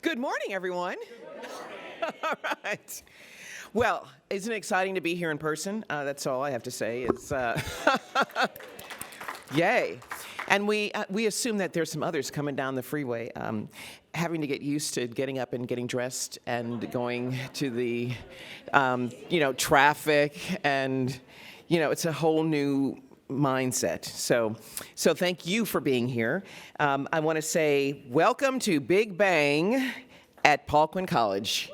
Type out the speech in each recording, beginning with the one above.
Good morning, everyone. All right. Well, isn't it exciting to be here in person? That's all I have to say is, yay. And we assume that there's some others coming down the freeway, having to get used to getting up and getting dressed and going to the, traffic and, it's a whole new mindset. So thank you for being here. I want to say welcome to Big Bang at Paul Quinn College.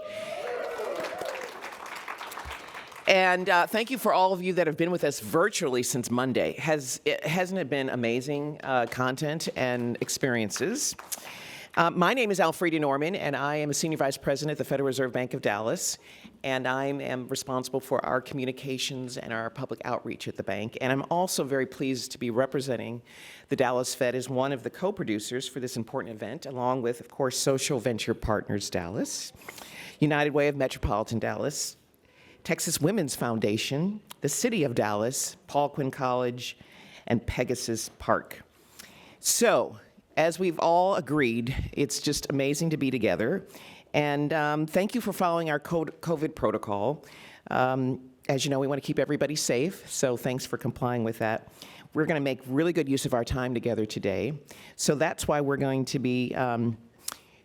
And thank you for all of you that have been with us virtually since Monday. Hasn't it been amazing content and experiences? My name is Alfreda Norman, and I am a Senior Vice President at the Federal Reserve Bank of Dallas. And I am responsible for our communications and our public outreach at the bank. And I'm also very pleased to be representing the Dallas Fed as one of the co-producers for this important event, along with, of course, Social Venture Partners Dallas, United Way of Metropolitan Dallas, Texas Women's Foundation, the City of Dallas, Paul Quinn College, and Pegasus Park. So, as we've all agreed, it's just amazing to be together. And thank you for following our COVID protocol. As you know, we want to keep everybody safe, so thanks for complying with that. We're going to make really good use of our time together today. So that's why we're going to be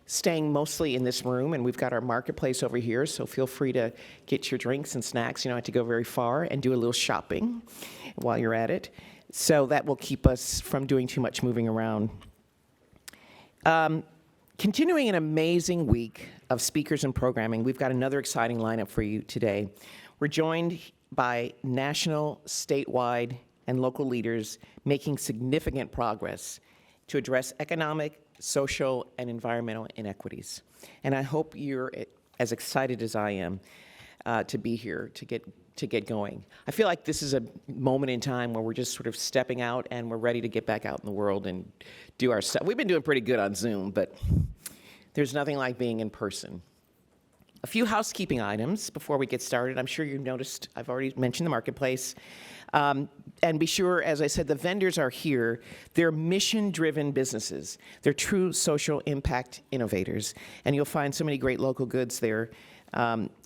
staying mostly in this room, and we've got our marketplace over here, so feel free to get your drinks and snacks. You don't have to go very far, and do a little shopping while you're at it. So that will keep us from doing too much moving around. Continuing an amazing week of speakers and programming, we've got another exciting lineup for you today. We're joined by national, statewide, and local leaders making significant progress to address economic, social, and environmental inequities. And I hope you're as excited as I am to be here to get going. I feel like this is a moment in time where we're just sort of stepping out and we're ready to get back out in the world and do our stuff. We've been doing pretty good on Zoom, but there's nothing like being in person. A few housekeeping items before we get started. I'm sure you've noticed I've already mentioned the marketplace. And be sure, as I said, the vendors are here. They're mission-driven businesses. They're true social impact innovators. And you'll find so many great local goods there.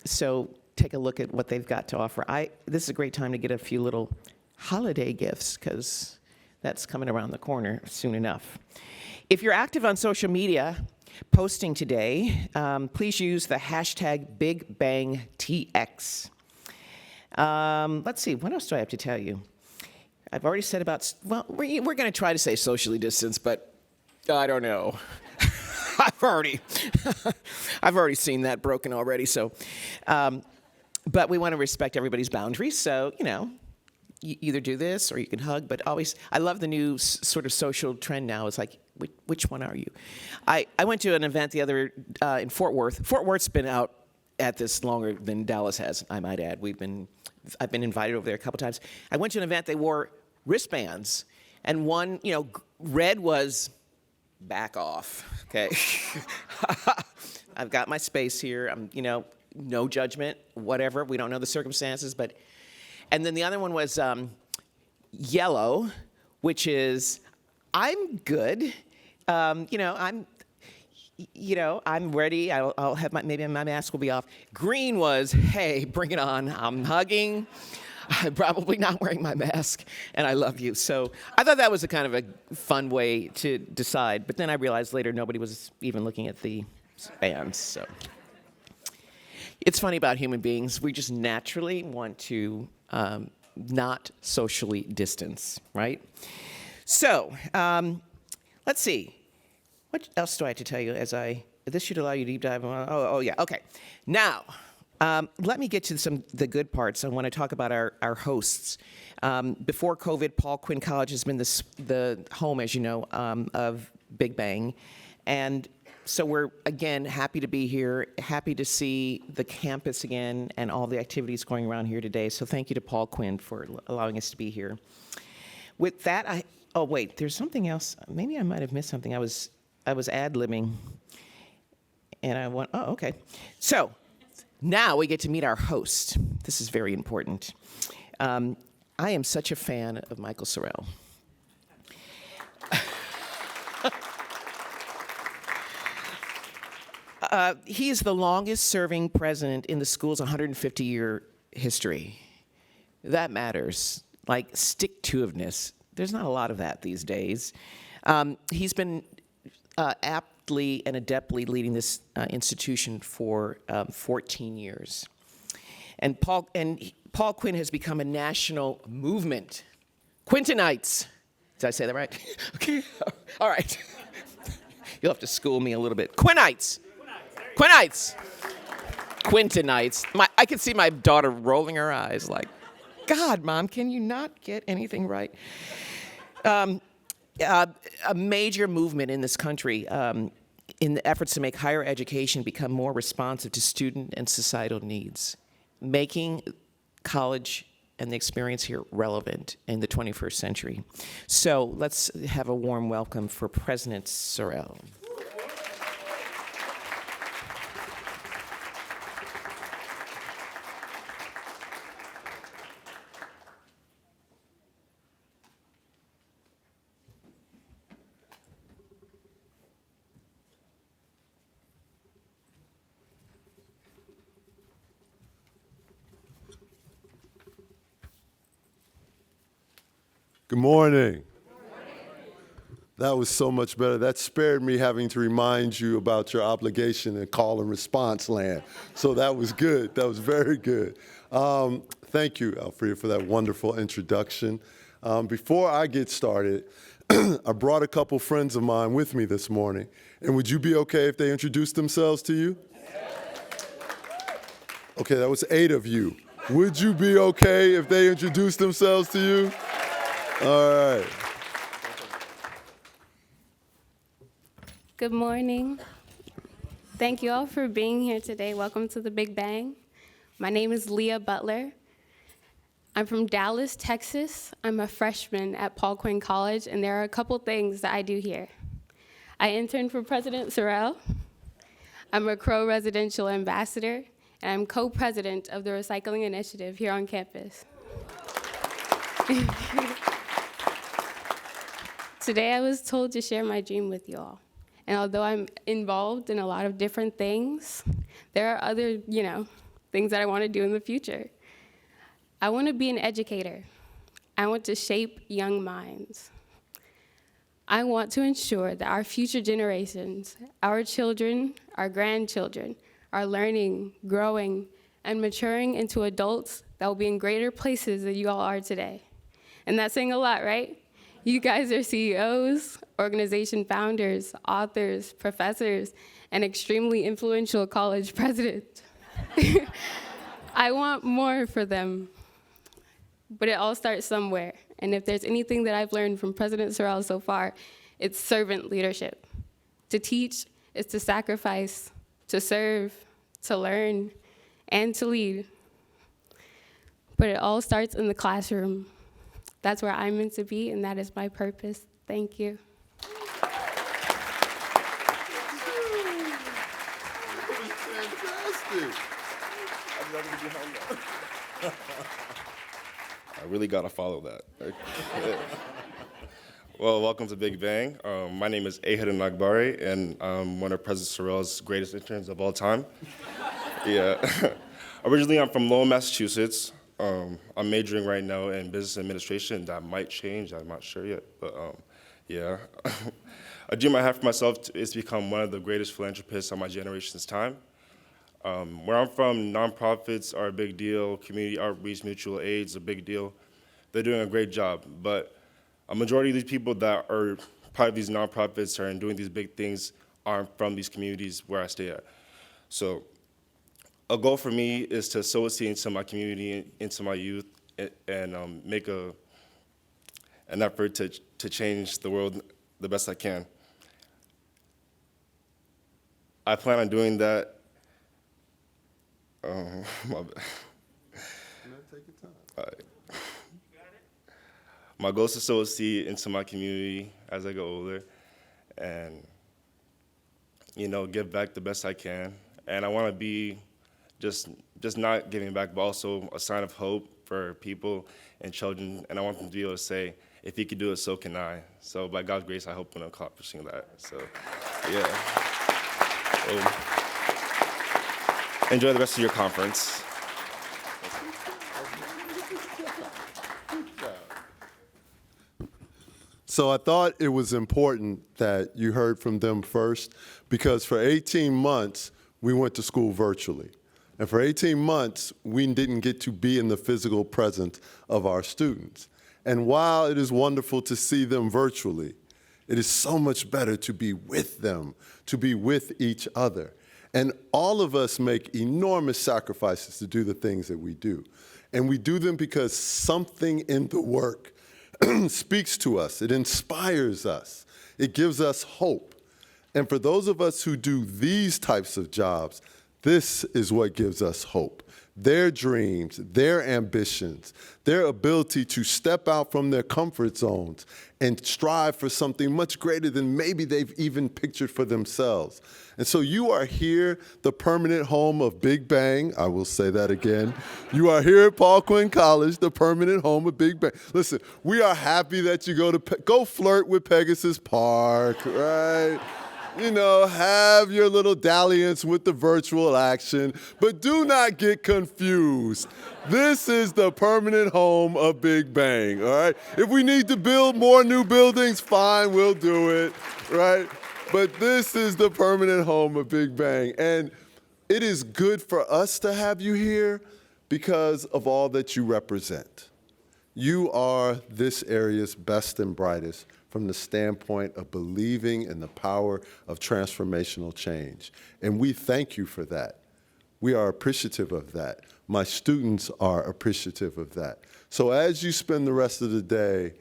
So take a look at what they've got to offer. This is a great time to get a few little holiday gifts, because that's coming around the corner soon enough. If you're active on social media, posting today, please use the hashtag BigBangTX. Let's see, what else do I have to tell you? I've already said about, well, we're going to try to say socially distanced, but I don't know. I've already seen that broken already. So, but we want to respect everybody's boundaries. So, you either do this or you can hug. But always, I love the new sort of social trend now. It's like, which one are you? I went to an event the other in Fort Worth. Fort Worth's been out at this longer than Dallas has, I might add. I've been invited over there a couple times. I went to an event. They wore wristbands, and one, red was back off. Okay, I've got my space here. I'm, no judgment, whatever. We don't know the circumstances, but, and then the other one was yellow, which is, I'm good. I'm ready. I'll have maybe my mask will be off. Green was, hey, bring it on. I'm hugging. I'm probably not wearing my mask, and I love you. So I thought that was a kind of a fun way to decide. But then I realized later nobody was even looking at the bands. So it's funny about human beings. We just naturally want to not socially distance, right? So let's see. What else do I have to tell you this should allow you to deep dive. Oh yeah, okay. Now, let me get to the good parts. I want to talk about our hosts. Before COVID, Paul Quinn College has been the home, as you know, of Big Bang. And so we're, again, happy to be here, happy to see the campus again and all the activities going around here today. So thank you to Paul Quinn for allowing us to be here. With that, oh wait, there's something else. Maybe I might have missed something. I was ad-libbing, and okay. So now we get to meet our host. This is very important. I am such a fan of Michael Sorrell. He is the longest-serving president in the school's 150-year history. That matters. Like stick-to-itiveness. There's not a lot of that these days. He's been aptly and adeptly leading this institution for 14 years. And Paul Quinn has become a national movement. Quintonites. Did I say that right? Okay. All right. You'll have to school me a little bit. Quinnites. Quinnites. Quintonites. I could see my daughter rolling her eyes like, God, Mom, can you not get anything right? A major movement in this country in the efforts to make higher education become more responsive to student and societal needs, making college and the experience here relevant in the 21st century. So let's have a warm welcome for President Sorrell. Good morning. That was so much better. That spared me having to remind you about your obligation in call and response land. So that was good. That was very good. Thank you, Alfreda, for that wonderful introduction. Before I get started, I brought a couple friends of mine with me this morning. And would you be okay if they introduced themselves to you? Okay, that was 8 of you. Would you be okay if they introduced themselves to you? All right. Good morning. Thank you all for being here today. Welcome to the Big Bang. My name is Leah Butler. I'm from Dallas, Texas. I'm a freshman at Paul Quinn College, and there are a couple things that I do here. I interned for President Sorrell. I'm a Crow residential ambassador, and I'm co-president of the Recycling Initiative here on campus. Today I was told to share my dream with you all. And although I'm involved in a lot of different things, there are other, things that I want to do in the future. I want to be an educator. I want to shape young minds. I want to ensure that our future generations, our children, our grandchildren, are learning, growing, and maturing into adults that will be in greater places than you all are today. And that's saying a lot, right? You guys are CEOs, organization founders, authors, professors, and extremely influential college presidents. I want more for them, but it all starts somewhere. And if there's anything that I've learned from President Sorrell so far, it's servant leadership. To teach is to sacrifice, to serve, to learn, and to lead. But it all starts in the classroom. That's where I'm meant to be, and that is my purpose. Thank you. I really got to follow that. Well, welcome to Big Bang. My name is Ahad Nagbari, and I'm one of President Sorrell's greatest interns of all time. Yeah. Originally, I'm from Lowell, Massachusetts. I'm majoring right now in business administration. That might change. I'm not sure yet. But yeah. A dream I have for myself is to become one of the greatest philanthropists of my generation's time. Where I'm from, nonprofits are a big deal. Community outreach, mutual aid is a big deal. They're doing a great job. But a majority of these people that are part of these nonprofits and doing these big things aren't from these communities where I stay at. So a goal for me is to associate into my community, into my youth, and make an effort to change the world the best I can. I plan on doing that. My bad. Take your time. All right. My goal is to associate into my community as I get older, and give back the best I can. And I want to be just not giving back, but also a sign of hope for people and children. And I want them to be able to say, if he could do it, so can I. So by God's grace, I hope I'm accomplishing that. So, yeah. Enjoy the rest of your conference. So I thought it was important that you heard from them first, because for 18 months, we went to school virtually. And for 18 months, we didn't get to be in the physical presence of our students. And while it is wonderful to see them virtually, it is so much better to be with them, to be with each other. And all of us make enormous sacrifices to do the things that we do. And we do them because something in the work speaks to us. It inspires us. It gives us hope. And for those of us who do these types of jobs, this is what gives us hope. Their dreams, their ambitions, their ability to step out from their comfort zones and strive for something much greater than maybe they've even pictured for themselves. And so you are here, the permanent home of Big Bang. I will say that again. You are here at Paul Quinn College, the permanent home of Big Bang. Listen, we are happy that you go flirt with Pegasus Park, right? You know, have your little dalliance with the virtual action, but do not get confused. This is the permanent home of Big Bang, all right? If we need to build more new buildings, fine, we'll do it, right? But this is the permanent home of Big Bang. And it is good for us to have you here because of all that you represent. You are this area's best and brightest from the standpoint of believing in the power of transformational change. And we thank you for that. We are appreciative of that. My students are appreciative of that. So as you spend the rest of the day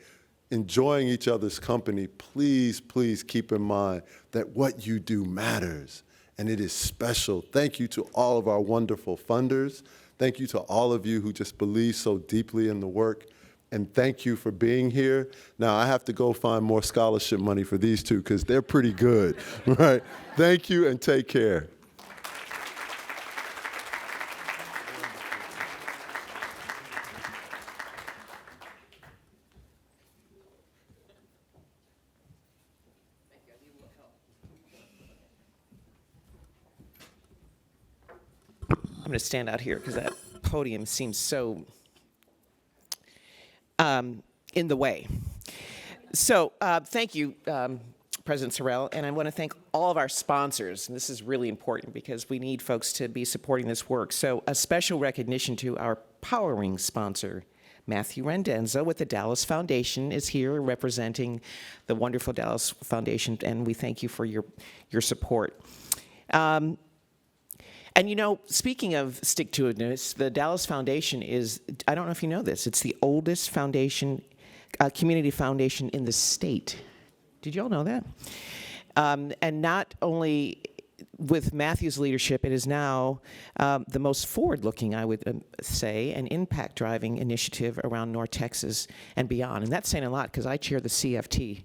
enjoying each other's company, please, please keep in mind that what you do matters, and it is special. Thank you to all of our wonderful funders. Thank you to all of you who just believe so deeply in the work. And thank you for being here. Now, I have to go find more scholarship money for these two because they're pretty good, right? Thank you and take care. I'm going to stand out here because that podium seems so in the way. So thank you, President Sorrell, and I want to thank all of our sponsors. And this is really important because we need folks to be supporting this work. So a special recognition to our powering sponsor, Matthew Rendenza with the Dallas Foundation is here representing the wonderful Dallas Foundation, and we thank you for your support. And you know, speaking of stick-to-itiveness, the Dallas Foundation is, I don't know if you know this, it's the oldest foundation, community foundation in the state. Did you all know that? And not only with Matthew's leadership, it is now the most forward-looking, I would say, and impact-driving initiative around North Texas and beyond. And that's saying a lot because I chair the CFT.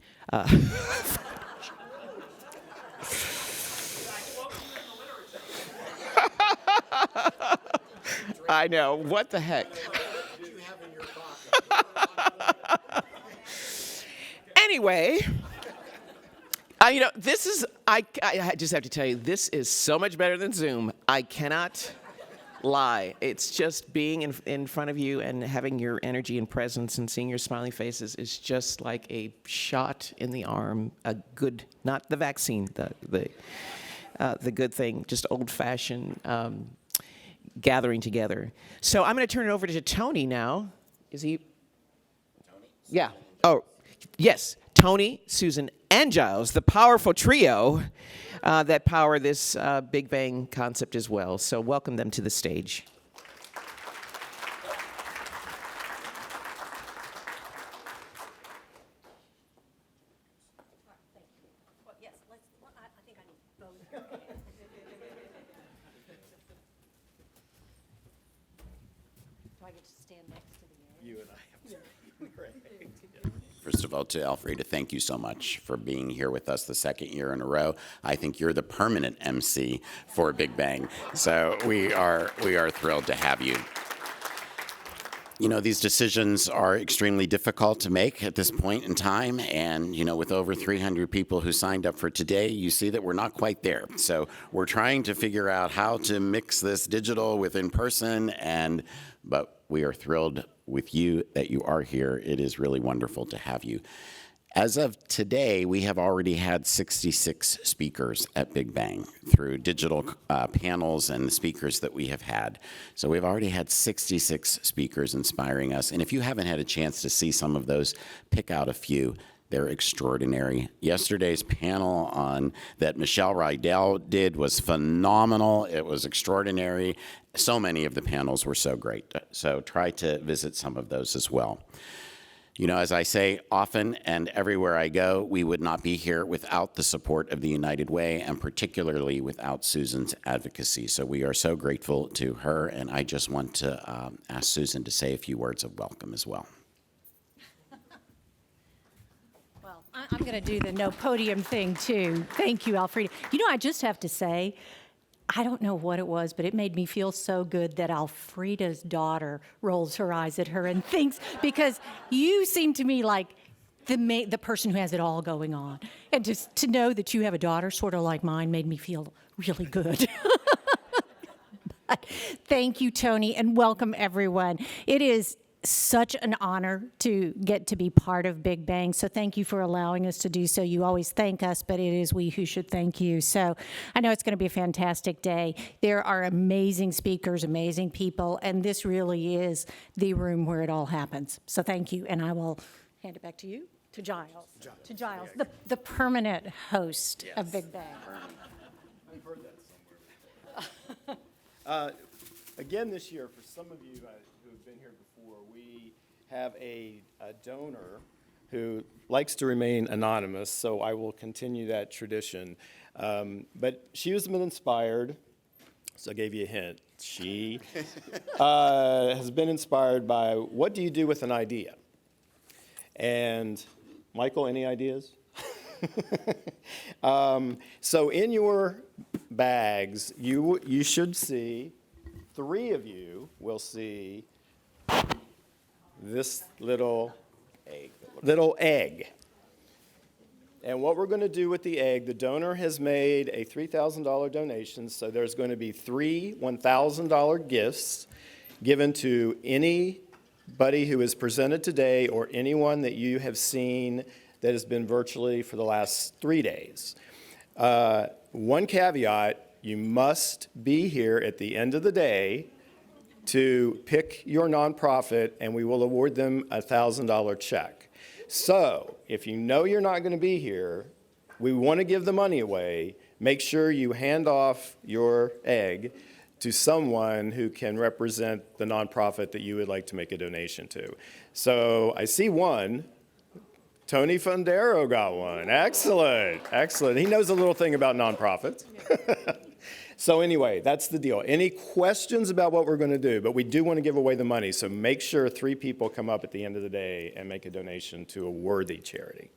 I know. What the heck? Anyway, you know, this is, I just have to tell you, this is so much better than Zoom. I cannot lie. It's just being in front of you and having your energy and presence and seeing your smiling faces is just like a shot in the arm, a good, not the vaccine, the good thing, just old-fashioned gathering together. So I'm going to turn it over to Tony now. Is he? Tony? Yeah. Oh, yes. Tony, Susan, and Giles, the powerful trio that power this Big Bang concept as well. So welcome them to the stage. First of all, to Alfreda, thank you so much for being here with us the second year in a row. I think you're the permanent MC for Big Bang, so we are thrilled to have you. You know, these decisions are extremely difficult to make at this point in time. And, you know, with over 300 people who signed up for today, you see that we're not quite there. So we're trying to figure out how to mix this digital with in person. But we are thrilled with you that you are here. It is really wonderful to have you. As of today, we have already had 66 speakers at Big Bang through digital panels and the speakers that we have had. So we've already had 66 speakers inspiring us. And if you haven't had a chance to see some of those, pick out a few. They're extraordinary. Yesterday's panel that Michelle Rydell did was phenomenal. It was extraordinary. So many of the panels were so great. So try to visit some of those as well. You know, as I say often and everywhere I go, we would not be here without the support of the United Way, and particularly without Susan's advocacy. So we are so grateful to her, and I just want to ask Susan to say a few words of welcome as well. Well, I'm going to do the no podium thing, too. Thank you, Alfreda. You know, I just have to say, I don't know what it was, but it made me feel so good that Alfreda's daughter rolls her eyes at her and thinks, because you seem to me like the person who has it all going on. And just to know that you have a daughter sort of like mine made me feel really good. But thank you, Tony, and welcome, everyone. It is such an honor to get to be part of Big Bang. So thank you for allowing us to do so. You always thank us, but it is we who should thank you. So I know it's going to be a fantastic day. There are amazing speakers, amazing people, and this really is the room where it all happens. So thank you, and I will hand it back to you, to Giles. To Giles, the permanent host of Big Bang. I've heard that somewhere. Again this year, for some of you who have been here before, we have a donor who likes to remain anonymous, so I will continue that tradition. But she has been inspired, so I gave you a hint. She has been inspired by, what do you do with an idea? And Michael, any ideas? So in your bags, you should see, 3 of you will see this little egg. And what we're going to do with the egg, the donor has made a $3,000 donation, so there's going to be 3 $1,000 gifts given to anybody who is presented today or anyone that you have seen that has been virtually for the last 3 days. One caveat, you must be here at the end of the day to pick your nonprofit, and we will award them a $1,000 check. So if you know you're not going to be here, we want to give the money away. Make sure you hand off your egg to someone who can represent the nonprofit that you would like to make a donation to. So I see one. Tony Fundero got one. Excellent, excellent. He knows a little thing about nonprofits. So anyway, that's the deal. Any questions about what we're going to do? But we do want to give away the money, so make sure 3 people come up at the end of the day and make a donation to a worthy charity.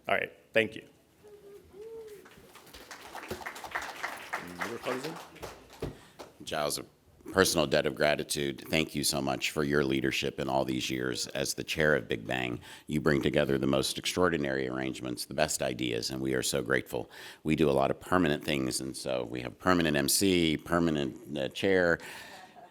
All right, thank you. You were closing? Giles, a personal debt of gratitude. Thank you so much for your leadership in all these years as the chair of Big Bang. You bring together the most extraordinary arrangements, the best ideas, and we are so grateful. We do a lot of permanent things, and so we have permanent MC, permanent chair,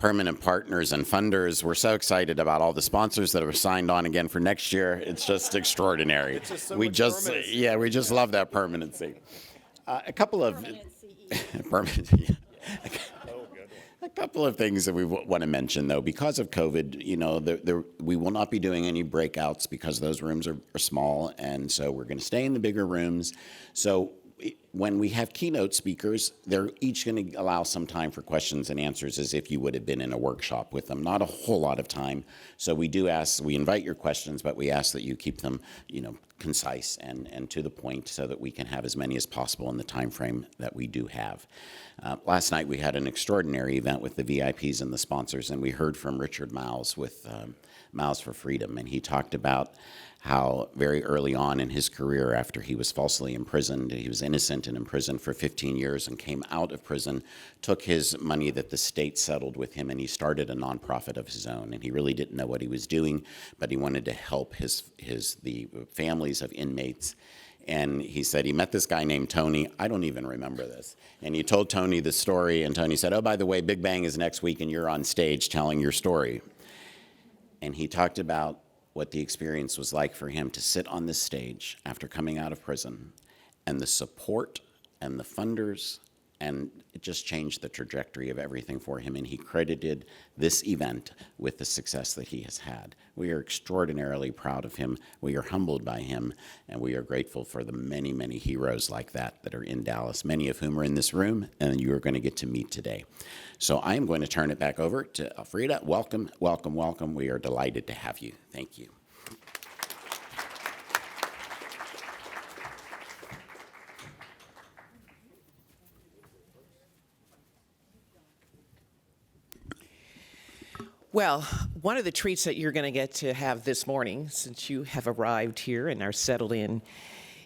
permanent partners and funders. We're so excited about all the sponsors that are signed on again for next year. It's just extraordinary. It's just so we much just, permanency. yeah, we just love that permanency. A couple of permanent. A couple of things that we want to mention, though. Because of COVID, you know, we will not be doing any breakouts because those rooms are small, and so we're going to stay in the bigger rooms. So when we have keynote speakers, they're each going to allow some time for questions and answers as if you would have been in a workshop with them. Not a whole lot of time. So we invite your questions, but we ask that you keep them, you know, concise and to the point so that we can have as many as possible in the time frame that we do have. Last night we had an extraordinary event with the VIPs and the sponsors, and we heard from Richard Miles with Miles for Freedom, and he talked about how very early on in his career, after he was falsely imprisoned, he was innocent and in prison for 15 years and came out of prison, took his money that the state settled with him, and he started a nonprofit of his own. And he really didn't know what he was doing, but he wanted to help the families of inmates. And he said he met this guy named Tony. I don't even remember this. And he told Tony the story, and Tony said, "Oh, by the way, Big Bang is next week, and you're on stage telling your story." And he talked about what the experience was like for him to sit on this stage after coming out of prison, and the support and the funders, and it just changed the trajectory of everything for him. And he credited this event with the success that he has had. We are extraordinarily proud of him. We are humbled by him, and we are grateful for the many, many heroes like that are in Dallas, many of whom are in this room, and you are going to get to meet today. So I am going to turn it back over to Alfreda. Welcome, welcome, welcome. We are delighted to have you. Thank you. Well, one of the treats that you're going to get to have this morning, since you have arrived here and are settled in,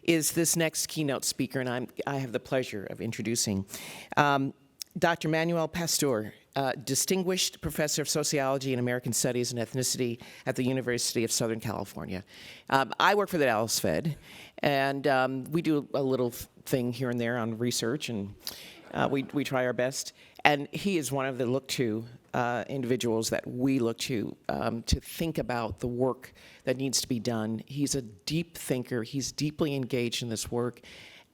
is this next keynote speaker, and I have the pleasure of introducing Dr. Manuel Pastor, distinguished professor of sociology and American studies and ethnicity at the University of Southern California. I work for the Dallas Fed, and we do a little thing here and there on research, and we try our best. And he is one of the look-to individuals that we look to think about the work that needs to be done. He's a deep thinker. He's deeply engaged in this work.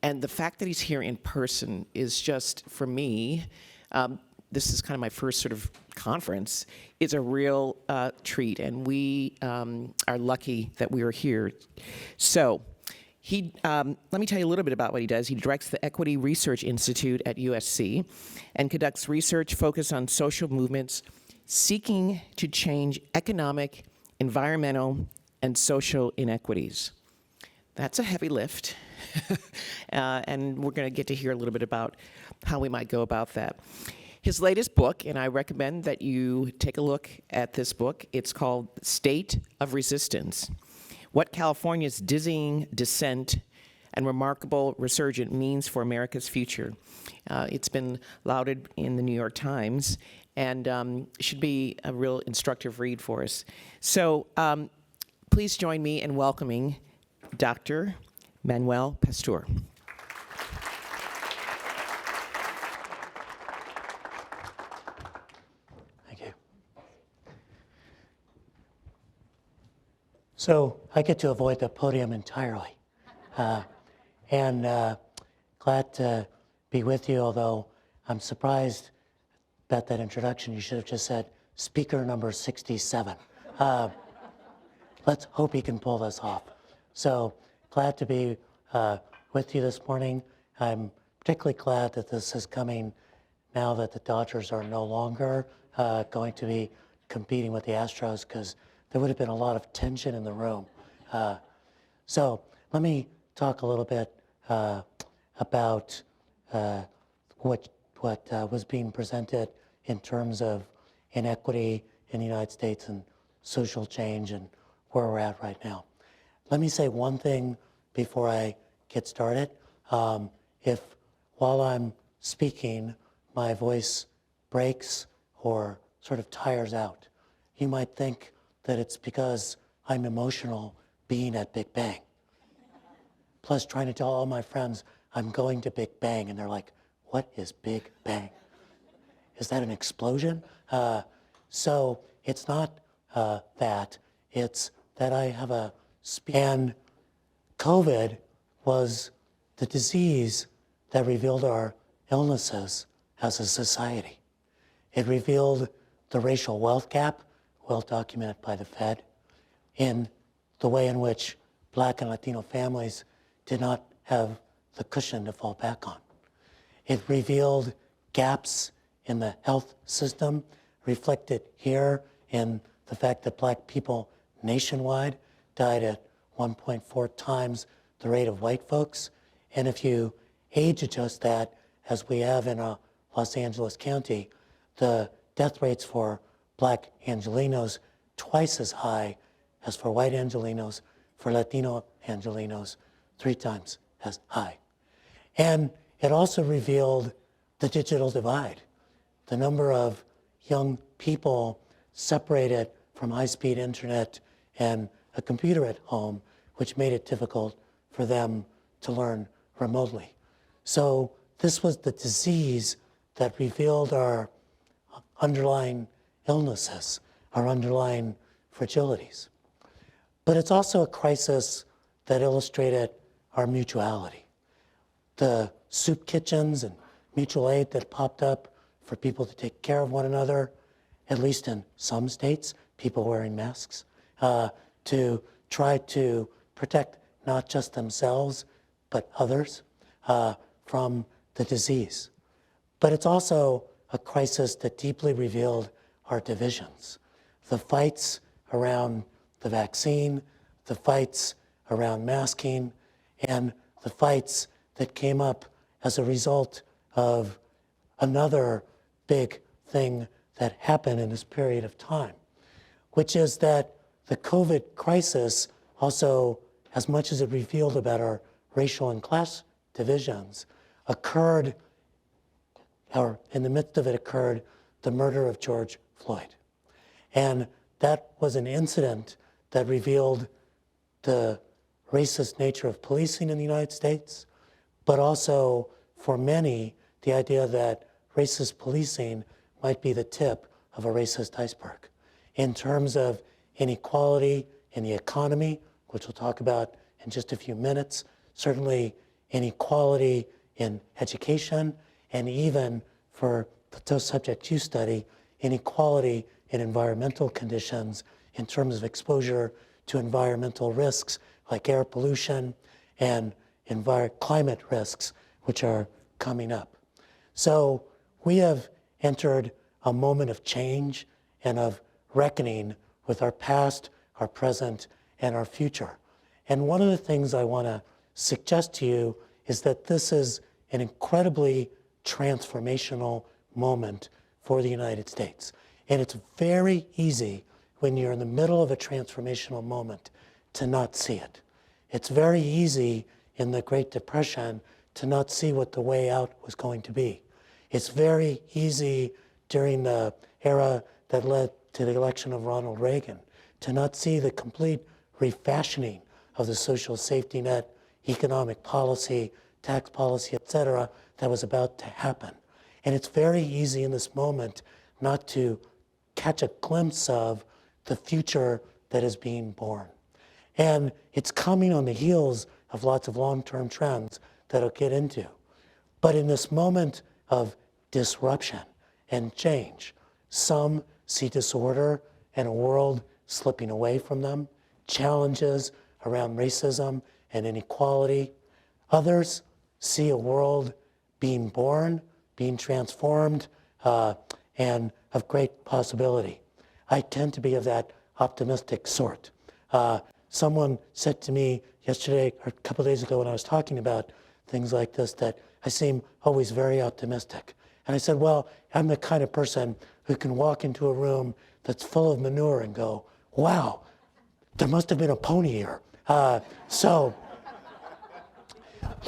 And the fact that he's here in person is just, for me, this is kind of my first sort of conference, is a real treat. And we are lucky that we are here. So let me tell you a little bit about what he does. He directs the Equity Research Institute at USC and conducts research focused on social movements seeking to change economic, environmental, and social inequities. That's a heavy lift, and we're going to get to hear a little bit about how we might go about that. His latest book, and I recommend that you take a look at this book, it's called State of Resistance: What California's Dizzying Descent and Remarkable Resurgence Means for America's Future. It's been lauded in the New York Times, and should be a real instructive read for us. So please join me in welcoming Dr. Manuel Pastor. Thank you. So I get to avoid the podium entirely. And glad to be with you, although I'm surprised about that introduction. You should have just said speaker number 67. Let's hope he can pull this off. So glad to be with you this morning. I'm particularly glad that this is coming now that the Dodgers are no longer going to be competing with the Astros, because there would have been a lot of tension in the room. So let me talk a little bit about what was being presented in terms of inequity in the United States and social change and where we're at right now. Let me say one thing before I get started. If while I'm speaking, my voice breaks or sort of tires out, you might think that it's because I'm emotional being at Big Bang. Plus trying to tell all my friends I'm going to Big Bang, and they're like, what is Big Bang? Is that an explosion? So it's not that, it's that I have a, and COVID was the disease that revealed our illnesses as a society. It revealed the racial wealth gap, well documented by the Fed, in the way in which Black and Latino families did not have the cushion to fall back on. It revealed gaps in the health system, reflected here in the fact that Black people nationwide died at 1.4 times the rate of white folks. And if you age adjust that, as we have in Los Angeles County, the death rates for Black Angelenos twice as high as for white Angelenos, for Latino Angelenos 3 times as high. And it also revealed the digital divide, the number of young people separated from high-speed internet and a computer at home, which made it difficult for them to learn remotely. So this was the disease that revealed our underlying illnesses, our underlying fragilities. But it's also a crisis that illustrated our mutuality. The soup kitchens and mutual aid that popped up for people to take care of one another, at least in some states, people wearing masks, to try to protect not just themselves, but others from the disease. But it's also a crisis that deeply revealed our divisions. The fights around the vaccine, the fights around masking, and the fights that came up as a result of another big thing that happened in this period of time, which is that the COVID crisis also, as much as it revealed about our racial and class divisions, occurred, or in the midst of it occurred, the murder of George Floyd. And that was an incident that revealed the racist nature of policing in the United States, but also for many, the idea that racist policing might be the tip of a racist iceberg in terms of inequality in the economy, which we'll talk about in just a few minutes, certainly inequality in education, and even for the subject you study, inequality in environmental conditions in terms of exposure to environmental risks like air pollution and climate risks, which are coming up. So we have entered a moment of change and of reckoning with our past, our present, and our future. And one of the things I want to suggest to you is that this is an incredibly transformational moment for the United States. And it's very easy when you're in the middle of a transformational moment to not see it. It's very easy in the Great Depression to not see what the way out was going to be. It's very easy during the era that led to the election of Ronald Reagan to not see the complete refashioning of the social safety net, economic policy, tax policy, et cetera, that was about to happen. And it's very easy in this moment not to catch a glimpse of the future that is being born. And it's coming on the heels of lots of long-term trends that I'll get into. But in this moment of disruption and change, some see disorder and a world slipping away from them, challenges around racism and inequality. Others see a world being born, being transformed, and of great possibility. I tend to be of that optimistic sort. Someone said to me yesterday, or a couple of days ago when I was talking about things like this, that I seem always very optimistic. And I said, well, I'm the kind of person who can walk into a room that's full of manure and go, wow, there must have been a pony here. So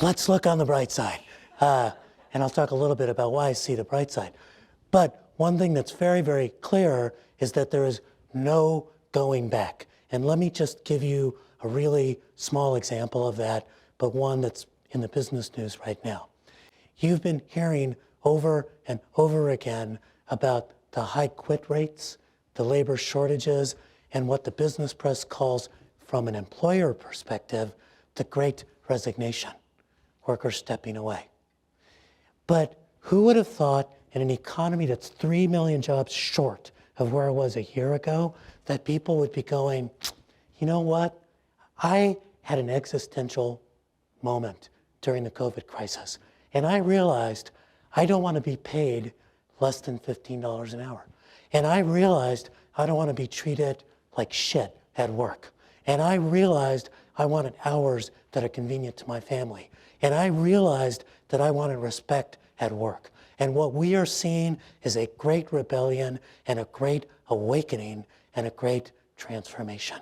let's look on the bright side. And I'll talk a little bit about why I see the bright side. But one thing that's very, very clear is that there is no going back. And let me just give you a really small example of that, but one that's in the business news right now. You've been hearing over and over again about the high quit rates, the labor shortages, and what the business press calls, from an employer perspective, the great resignation, workers stepping away. But who would have thought in an economy that's 3 million jobs short of where it was a year ago, that people would be going, you know what? I had an existential moment during the COVID crisis, and I realized I don't want to be paid less than $15 an hour. And I realized I don't want to be treated like shit at work. And I realized I wanted hours that are convenient to my family. And I realized that I wanted respect at work. And what we are seeing is a great rebellion and a great awakening and a great transformation.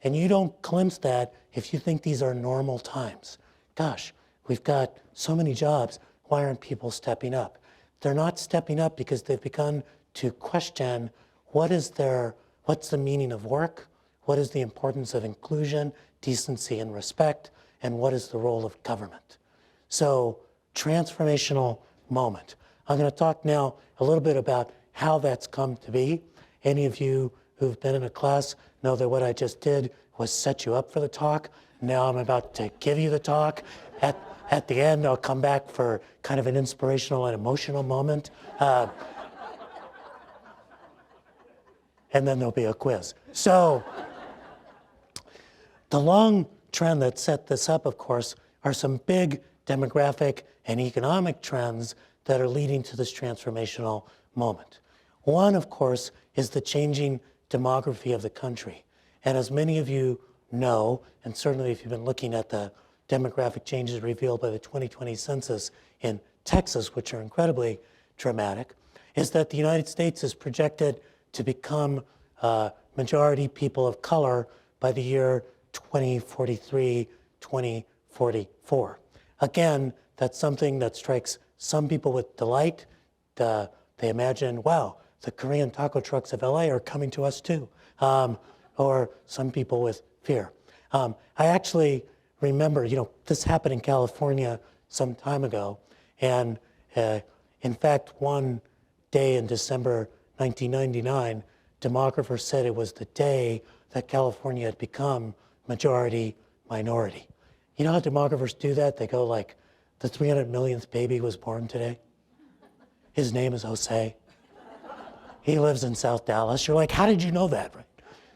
And you don't glimpse that if you think these are normal times. Gosh, we've got so many jobs. Why aren't people stepping up? They're not stepping up because they've begun to question what's the meaning of work? What is the importance of inclusion, decency, and respect? And what is the role of government? So, transformational moment. I'm going to talk now a little bit about how that's come to be. Any of you who've been in a class know that what I just did was set you up for the talk. Now I'm about to give you the talk. At the end, I'll come back for kind of an inspirational and emotional moment. And then there'll be a quiz. So the long trend that set this up, of course, are some big demographic and economic trends that are leading to this transformational moment. One, of course, is the changing demography of the country. And as many of you know, and certainly if you've been looking at the demographic changes revealed by the 2020 census in Texas, which are incredibly dramatic, is that the United States is projected to become majority people of color by the year 2043, 2044. Again, that's something that strikes some people with delight. They imagine, wow, the Korean taco trucks of LA are coming to us too. Or some people with fear. I actually remember, this happened in California some time ago. And in fact, one day in December 1999, demographers said it was the day that California had become majority minority. You know how demographers do that? They go like, the 300 millionth baby was born today. His name is Jose. He lives in South Dallas. You're like, how did you know that? Right?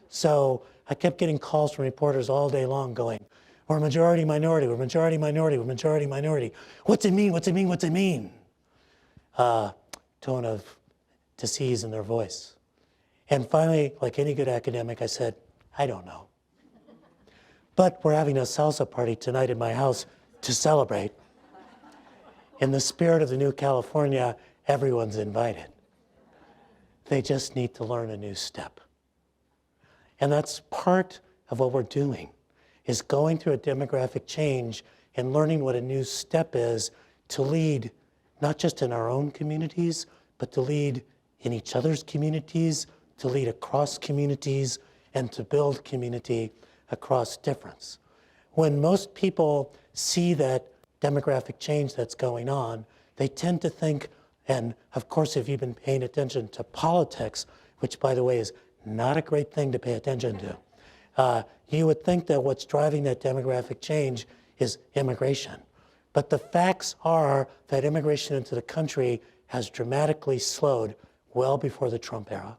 So I kept getting calls from reporters all day long going, we're majority minority, we're majority minority, we're majority minority. What's it mean? What's it mean? What's it mean? Tone of disease in their voice. And finally, like any good academic, I said, I don't know. But we're having a salsa party tonight in my house to celebrate. In the spirit of the new California, everyone's invited. They just need to learn a new step. And that's part of what we're doing, is going through a demographic change and learning what a new step is to lead, not just in our own communities, but to lead in each other's communities, to lead across communities, and to build community across difference. When most people see that demographic change that's going on, they tend to think, and of course, if you've been paying attention to politics, which by the way is not a great thing to pay attention to, you would think that what's driving that demographic change is immigration. But the facts are that immigration into the country has dramatically slowed well before the Trump era,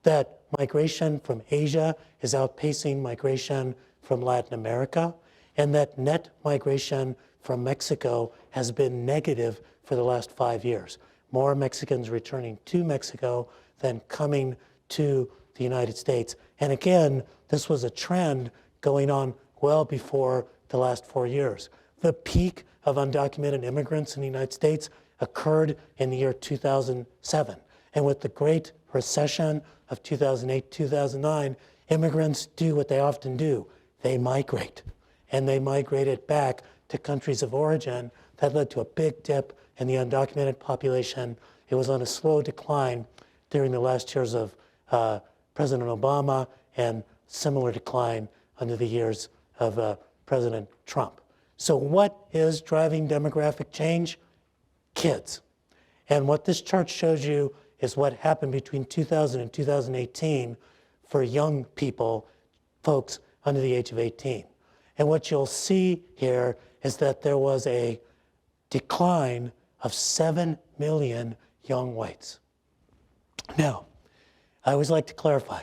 that migration from Asia is outpacing migration from Latin America, and that net migration from Mexico has been negative for the last 5 years. More Mexicans returning to Mexico than coming to the United States. And again, this was a trend going on well before the last 4 years. The peak of undocumented immigrants in the United States occurred in the year 2007. And with the Great Recession of 2008, 2009, immigrants do what they often do. They migrate. And they migrated back to countries of origin. That led to a big dip in the undocumented population. It was on a slow decline during the last years of President Obama, and similar decline under the years of President Trump. So what is driving demographic change? Kids. And what this chart shows you is what happened between 2000 and 2018 for young people, folks under the age of 18. And what you'll see here is that there was a decline of 7 million young whites. Now, I always like to clarify,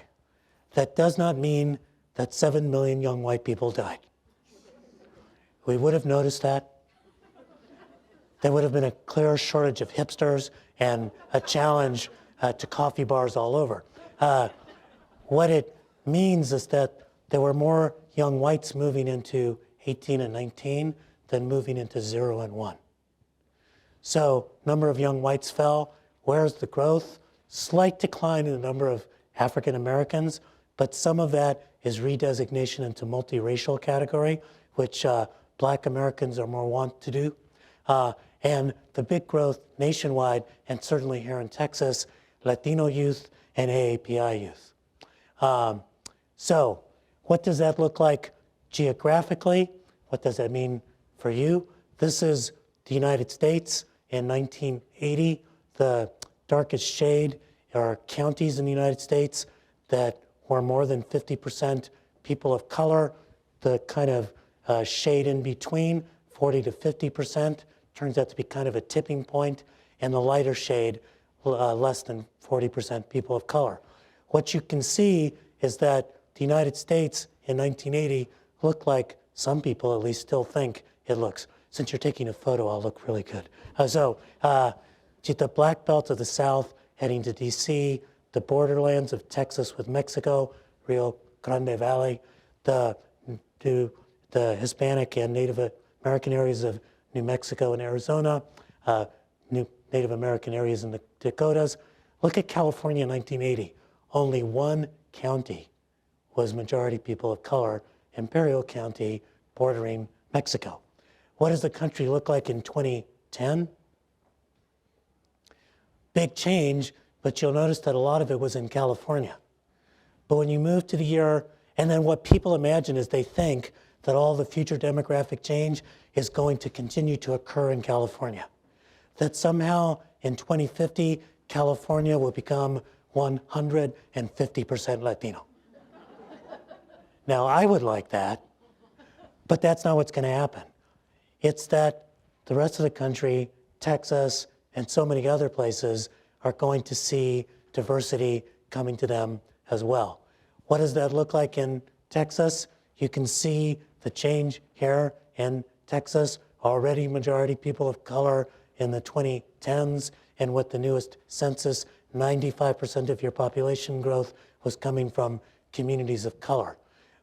that does not mean that 7 million young white people died. We would have noticed that. There would have been a clear shortage of hipsters and a challenge to coffee bars all over. What it means is that there were more young whites moving into 18 and 19 than moving into 0 and 1. So number of young whites fell. Where's the growth? Slight decline in the number of African Americans, but some of that is redesignation into multiracial category, which Black Americans are more wont to do. And the big growth nationwide, and certainly here in Texas, Latino youth and AAPI youth. So what does that look like geographically? What does that mean for you? This is the United States in 1980. The darkest shade are counties in the United States that were more than 50% people of color. The kind of shade in between, 40 to 50%, turns out to be kind of a tipping point, and the lighter shade, less than 40% people of color. What you can see is that the United States in 1980 looked like some people at least still think it looks. Since you're taking a photo, I'll look really good. The Black Belt of the South heading to DC, the borderlands of Texas with Mexico, Rio Grande Valley, the Hispanic and Native American areas of New Mexico and Arizona, Native American areas in the Dakotas. Look at California in 1980. Only one county was majority people of color, Imperial County, bordering Mexico. What does the country look like in 2010? Big change, but you'll notice that a lot of it was in California. But when you move to the year, and then what people imagine is they think that all the future demographic change is going to continue to occur in California. That somehow in 2050, California will become 150% Latino. Now, I would like that, but that's not what's going to happen. It's that the rest of the country, Texas, and so many other places are going to see diversity coming to them as well. What does that look like in Texas? You can see the change here in Texas, already majority people of color in the 2010s, and with the newest census, 95% of your population growth was coming from communities of color.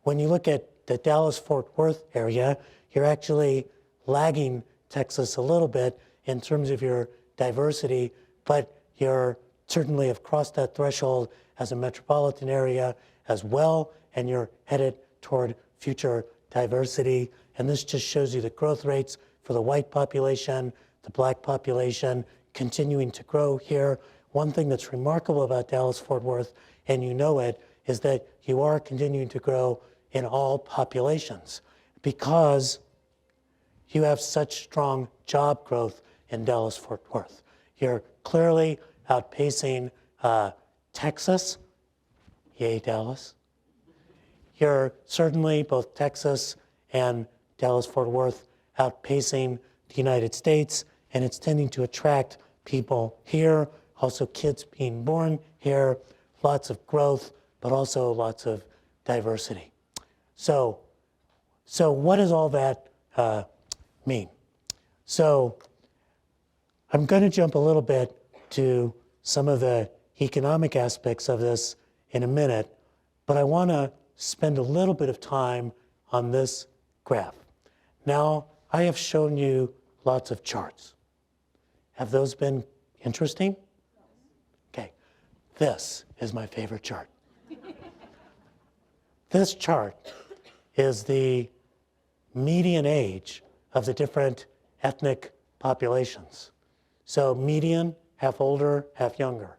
When you look at the Dallas-Fort Worth area, you're actually lagging Texas a little bit in terms of your diversity, but you're certainly have crossed that threshold as a metropolitan area as well, and you're headed toward future diversity. And this just shows you the growth rates for the white population, the black population continuing to grow here. One thing that's remarkable about Dallas-Fort Worth, and you know it, is that you are continuing to grow in all populations because you have such strong job growth in Dallas-Fort Worth. You're clearly outpacing Texas. Yay, Dallas. You're certainly, both Texas and Dallas-Fort Worth, outpacing the United States, and it's tending to attract people here, also kids being born here, lots of growth, but also lots of diversity. So what does all that mean? So I'm going to jump a little bit to some of the economic aspects of this in a minute, but I want to spend a little bit of time on this graph. Now, I have shown you lots of charts. Have those been interesting? Okay, this is my favorite chart. This chart is the median age of the different ethnic populations. So median, half older, half younger.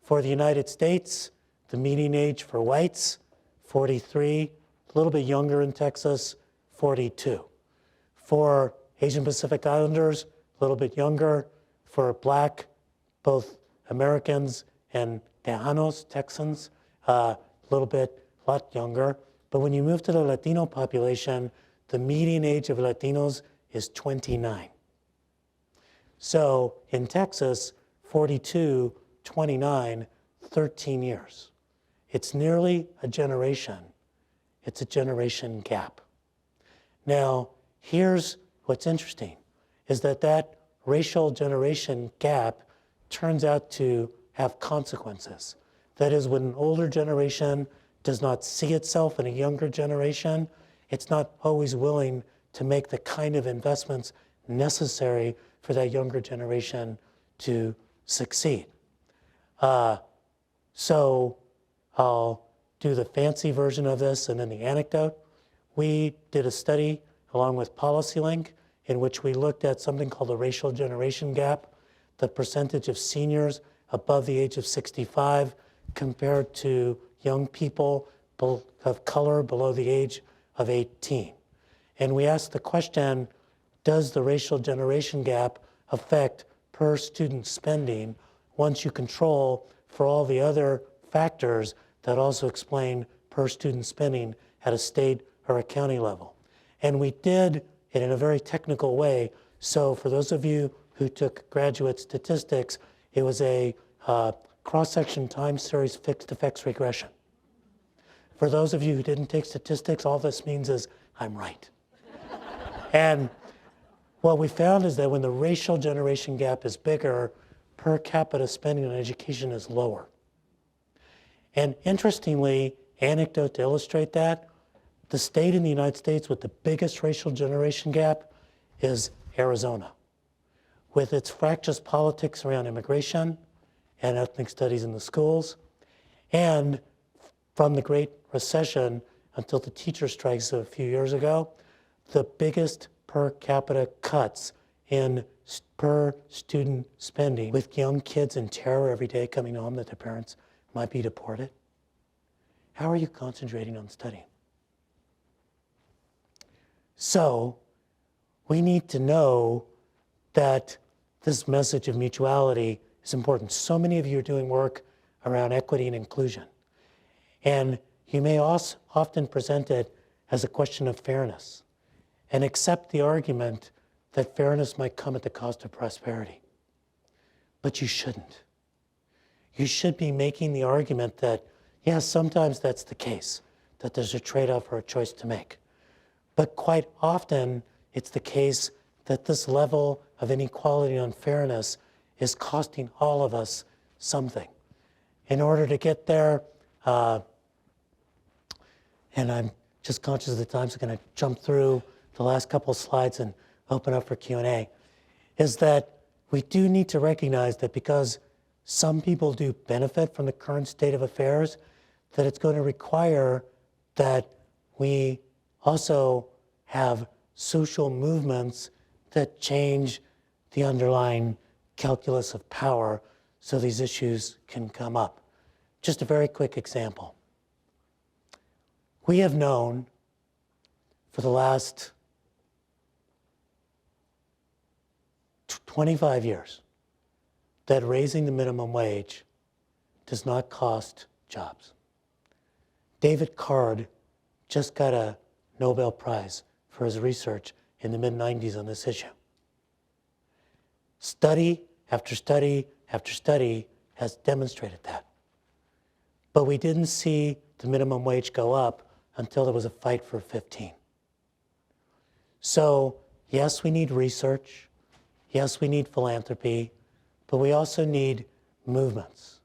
For the United States, the median age for whites, 43, a little bit younger in Texas, 42. For Asian Pacific Islanders, a little bit younger. For black, both Americans and Tejanos, Texans, a lot younger. But when you move to the Latino population, the median age of Latinos is 29. So in Texas, 42, 29, 13 years. It's nearly a generation. It's a generation gap. Now, here's what's interesting, is that racial generation gap turns out to have consequences. That is, when an older generation does not see itself in a younger generation, it's not always willing to make the kind of investments necessary for that younger generation to succeed. So I'll do the fancy version of this and then the anecdote. We did a study along with PolicyLink, in which we looked at something called the racial generation gap, the percentage of seniors above the age of 65 compared to young people of color below the age of 18. And we asked the question, does the racial generation gap affect per student spending once you control for all the other factors that also explain per student spending at a state or a county level? And we did it in a very technical way. So for those of you who took graduate statistics, it was a cross-section time series fixed effects regression. For those of you who didn't take statistics, all this means is I'm right. And what we found is that when the racial generation gap is bigger, per capita spending on education is lower. And interestingly, anecdote to illustrate that, the state in the United States with the biggest racial generation gap is Arizona, with its fractious politics around immigration and ethnic studies in the schools, and from the Great Recession until the teacher strikes a few years ago, the biggest per capita cuts in per student spending, with young kids in terror every day coming home that their parents might be deported. How are you concentrating on studying? So we need to know that this message of mutuality is important. So many of you are doing work around equity and inclusion. And you may also often present it as a question of fairness and accept the argument that fairness might come at the cost of prosperity. But you shouldn't. You should be making the argument that, yes, sometimes that's the case, that there's a trade-off or a choice to make. But quite often, it's the case that this level of inequality and unfairness is costing all of us something. In order to get there, and I'm just conscious of the time, so I'm going to jump through the last couple of slides and open up for Q&A, is that we do need to recognize that because some people do benefit from the current state of affairs, that it's going to require that we also have social movements that change the underlying calculus of power so these issues can come up. Just a very quick example. We have known for the last 25 years that raising the minimum wage does not cost jobs. David Card just got a Nobel Prize for his research in the mid-90s on this issue. Study after study after study has demonstrated that. But we didn't see the minimum wage go up until there was a fight for 15. So yes, we need research. Yes, we need philanthropy, but we also need movements.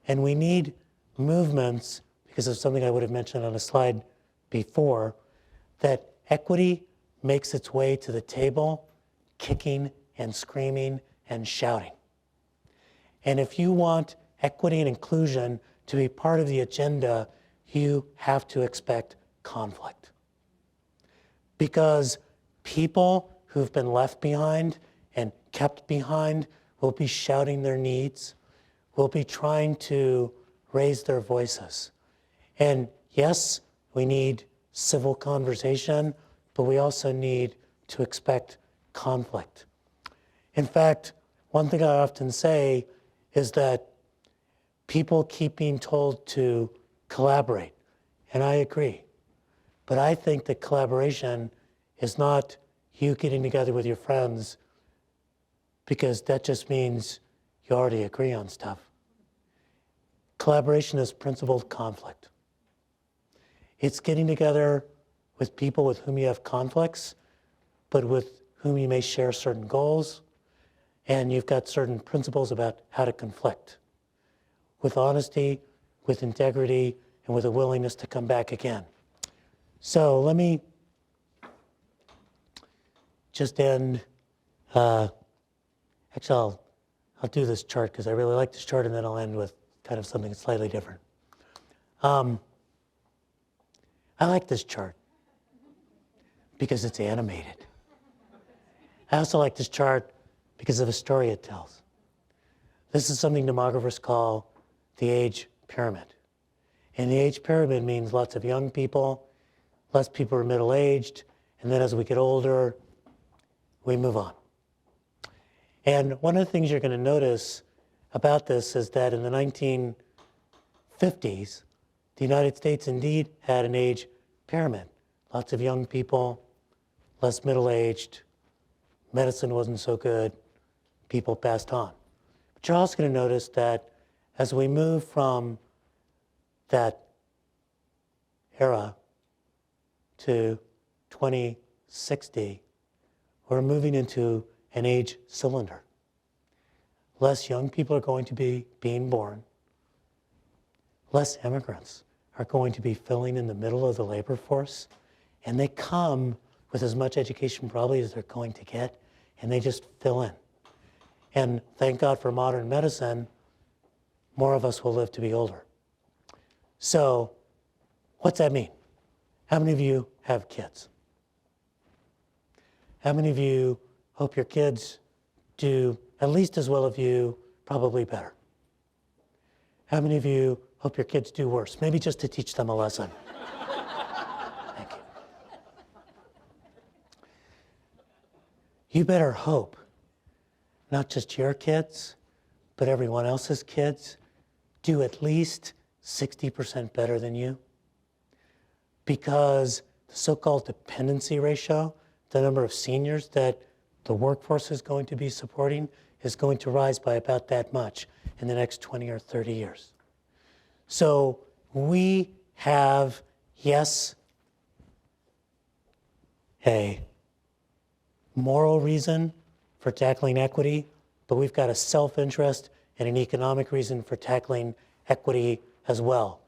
And we need movements because of something I would have mentioned on a slide before, that equity makes its way to the table, kicking and screaming and shouting. And if you want equity and inclusion to be part of the agenda, you have to expect conflict. Because people who've been left behind and kept behind will be shouting their needs, will be trying to raise their voices. And yes, we need civil conversation, but we also need to expect conflict. In fact, one thing I often say is that people keep being told to collaborate, and I agree. But I think that collaboration is not you getting together with your friends because that just means you already agree on stuff. Collaboration is principled conflict. It's getting together with people with whom you have conflicts, but with whom you may share certain goals, and you've got certain principles about how to conflict. With honesty, with integrity, and with a willingness to come back again. So let me just end. Actually, I'll do this chart because I really like this chart, and then I'll end with kind of something slightly different. I like this chart. because it's animated. I also like this chart because of the story it tells. This is something demographers call the age pyramid. And the age pyramid means lots of young people, less people are middle-aged, and then as we get older, we move on. And one of the things you're going to notice about this is that in the 1950s, the United States indeed had an age pyramid. Lots of young people, less middle-aged, medicine wasn't so good, people passed on. But you're also going to notice that as we move from that era to 2060, we're moving into an age cylinder. Less young people are going to be being born. Less immigrants are going to be filling in the middle of the labor force. And they come with as much education probably as they're going to get, and they just fill in. And thank God for modern medicine, more of us will live to be older. So what's that mean? How many of you have kids? How many of you hope your kids do at least as well as you, probably better? How many of you hope your kids do worse? Maybe just to teach them a lesson. Thank you. You better hope not just your kids, but everyone else's kids do at least 60% better than you. Because the so-called dependency ratio, the number of seniors that the workforce is going to be supporting, is going to rise by about that much in the next 20 or 30 years. So we have, yes, a moral reason for tackling equity, but we've got a self-interest and an economic reason for tackling equity as well.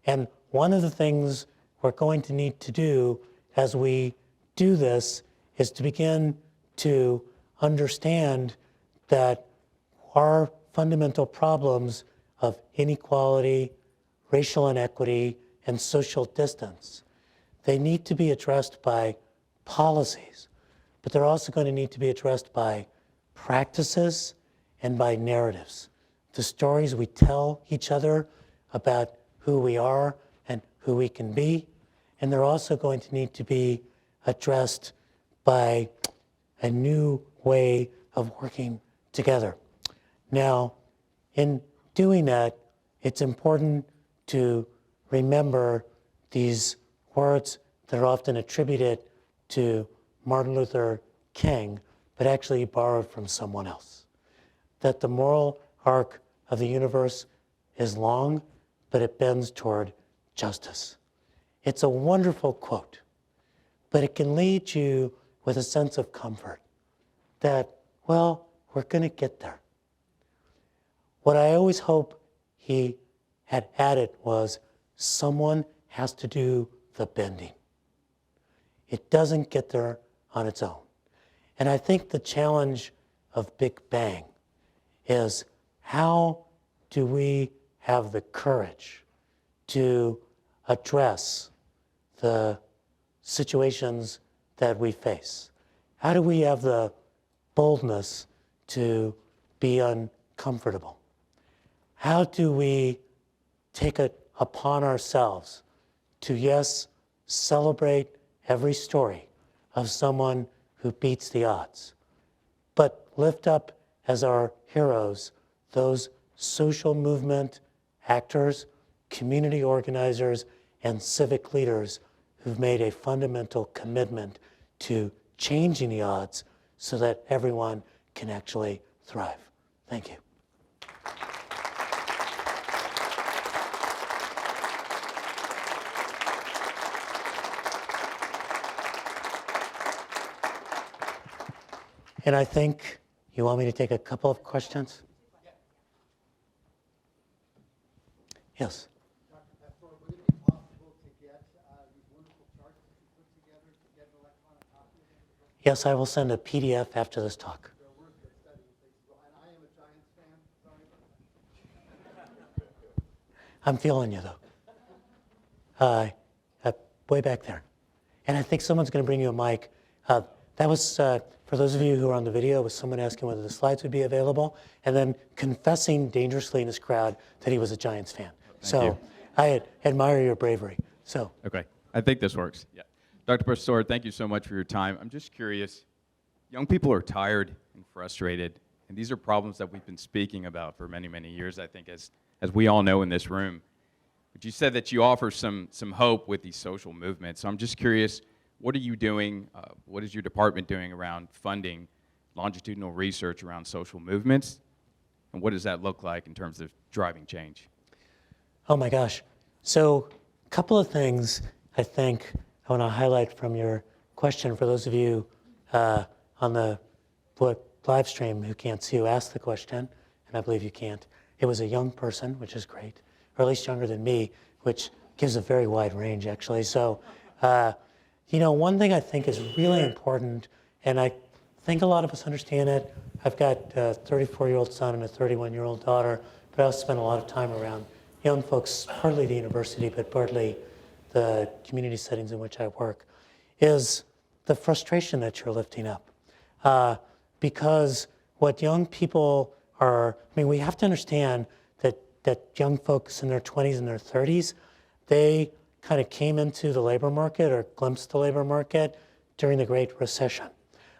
And one of the things we're going to need to do as we do this is to begin to understand that our fundamental problems of inequality, racial inequity, and social distance, they need to be addressed by policies, but they're also going to need to be addressed by practices and by narratives. The stories we tell each other about who we are and who we can be, and they're also going to need to be addressed by a new way of working together. Now, in doing that, it's important to remember these words that are often attributed to Martin Luther King, but actually borrowed from someone else. That the moral arc of the universe is long, but it bends toward justice. It's a wonderful quote, but it can lead you with a sense of comfort that, well, we're going to get there. What I always hope he had added was someone has to do the bending. It doesn't get there on its own. And I think the challenge of Big Bang is how do we have the courage to address the situations that we face? How do we have the boldness to be uncomfortable? How do we take it upon ourselves to, yes, celebrate every story of someone who beats the odds, but lift up as our heroes those social movement actors, community organizers, and civic leaders who've made a fundamental commitment to changing the odds so that everyone can actually thrive. Thank you. And I think you want me to take a couple of questions? Yes. Dr. Pastor, would it be possible to get these wonderful charts that you put together to get an electronic copy of them? Yes, I will send a PDF after this talk. They're worth the study. And I am a Giants fan. Sorry about that. I'm feeling you, though. Way back there. And I think someone's going to bring you a mic. That was, for those of you who are on the video, was someone asking whether the slides would be available, and then confessing dangerously in this crowd that he was a Giants fan. So I admire your bravery. So. Okay, I think this works. Yeah. Dr. Pastor, thank you so much for your time. I'm just curious, young people are tired and frustrated, and these are problems that we've been speaking about for many, many years, I think, as we all know in this room. But you said that you offer some hope with these social movements. So I'm just curious, what are you doing, what is your department doing around funding longitudinal research around social movements? And what does that look like in terms of driving change? Oh my gosh. So a couple of things I think I want to highlight from your question for those of you on the live stream who can't see who asked the question, and I believe you can't. It was a young person, which is great, or at least younger than me, which gives a very wide range, actually. So, you know, one thing I think is really important, and I think a lot of us understand it. I've got a 34-year-old son and a 31-year-old daughter, but I also spend a lot of time around young folks, partly the university, but partly the community settings in which I work, is the frustration that you're lifting up. Because what young people are, I mean, we have to understand that young folks in their 20s and their 30s, they kind of came into the labor market or glimpsed the labor market during the Great Recession.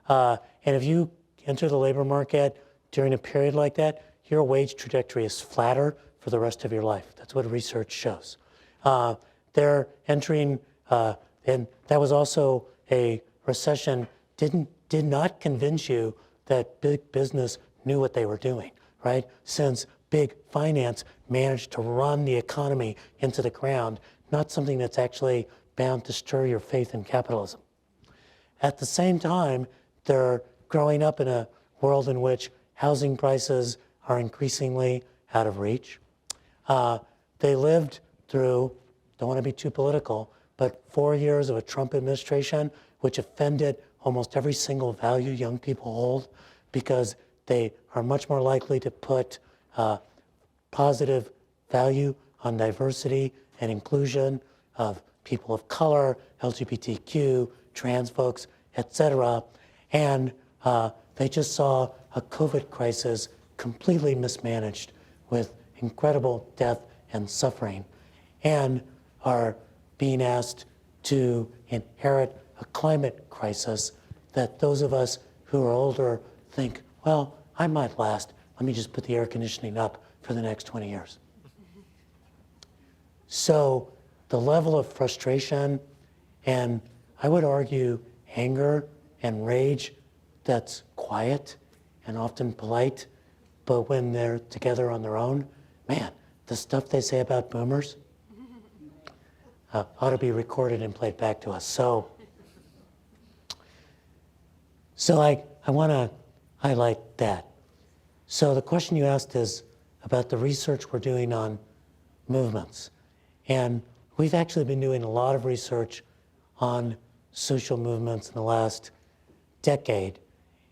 And if you enter the labor market during a period like that, your wage trajectory is flatter for the rest of your life. That's what research shows. They're entering, and that was also a recession, did not convince you that big business knew what they were doing, right? Since big finance managed to run the economy into the ground, not something that's actually bound to stir your faith in capitalism. At the same time, they're growing up in a world in which housing prices are increasingly out of reach. They lived through, don't want to be too political, but 4 years of a Trump administration which offended almost every single value young people hold, because they are much more likely to put positive value on diversity and inclusion of people of color, LGBTQ, trans folks, et cetera. And they just saw a COVID crisis completely mismanaged with incredible death and suffering, and are being asked to inherit a climate crisis that those of us who are older think, well, I might last. Let me just put the air conditioning up for the next 20 years. So the level of frustration and, I would argue, anger and rage that's quiet and often polite, but when they're together on their own, man, the stuff they say about boomers ought to be recorded and played back to us. So I want to highlight that. So the question you asked is about the research we're doing on movements. And we've actually been doing a lot of research on social movements in the last decade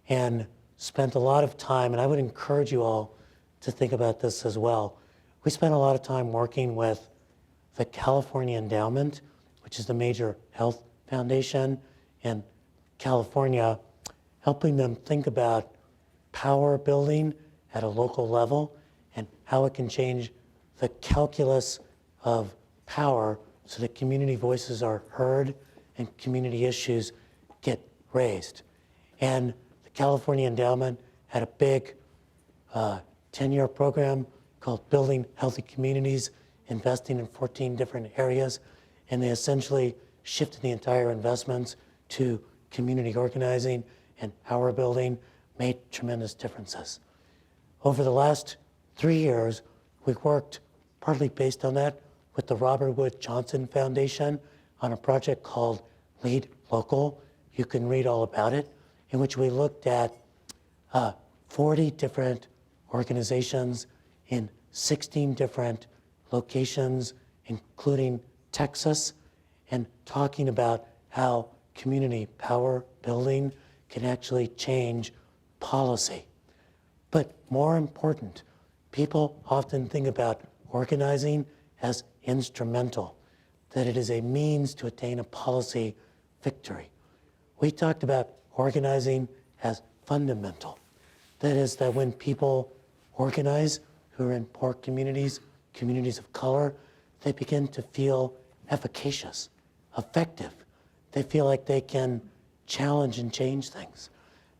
and spent a lot of time, and I would encourage you all to think about this as well. We spent a lot of time working with the California Endowment, which is the major health foundation in California, helping them think about power building at a local level and how it can change the calculus of power so that community voices are heard and community issues get raised. And the California Endowment had a big 10-year program called Building Healthy Communities, investing in 14 different areas, and they essentially shifted the entire investments to community organizing and power building, made tremendous differences. Over the last 3 years, we've worked, partly based on that, with the Robert Wood Johnson Foundation on a project called Lead Local. You can read all about it, in which we looked at 40 different organizations in 16 different locations, including Texas, and talking about how community power building can actually change policy. But more important, people often think about organizing as instrumental, that it is a means to attain a policy victory. We talked about organizing as fundamental. That is, that when people organize who are in poor communities, communities of color, they begin to feel efficacious, effective. They feel like they can challenge and change things.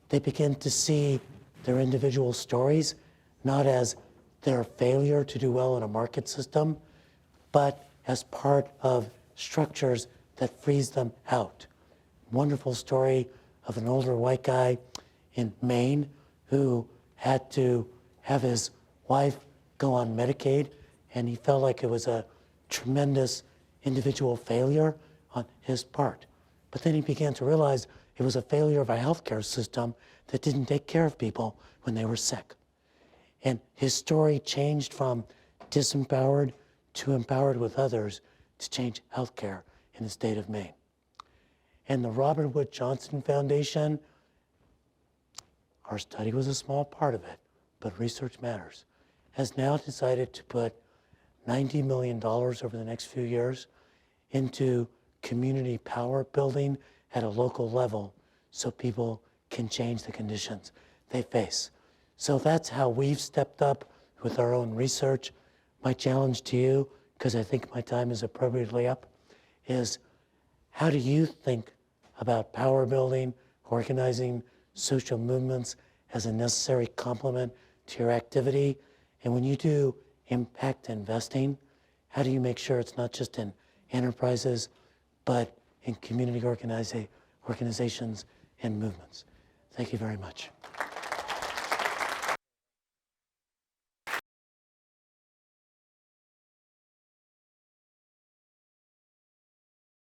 They begin to see their individual stories not as their failure to do well in a market system, but as part of structures that frees them out. Wonderful story of an older white guy in Maine who had to have his wife go on Medicaid, and he felt like it was a tremendous individual failure on his part. But then he began to realize it was a failure of a healthcare system that didn't take care of people when they were sick. And his story changed from disempowered to empowered with others to change healthcare in the state of Maine. And the Robert Wood Johnson Foundation, our study was a small part of it, but research matters, has now decided to put $90 million over the next few years into community power building at a local level so people can change the conditions they face. So that's how we've stepped up with our own research. My challenge to you, because I think my time is appropriately up, is how do you think about power building, organizing social movements as a necessary complement to your activity? And when you do impact investing, how do you make sure it's not just in enterprises, but in community organizations and movements? Thank you very much.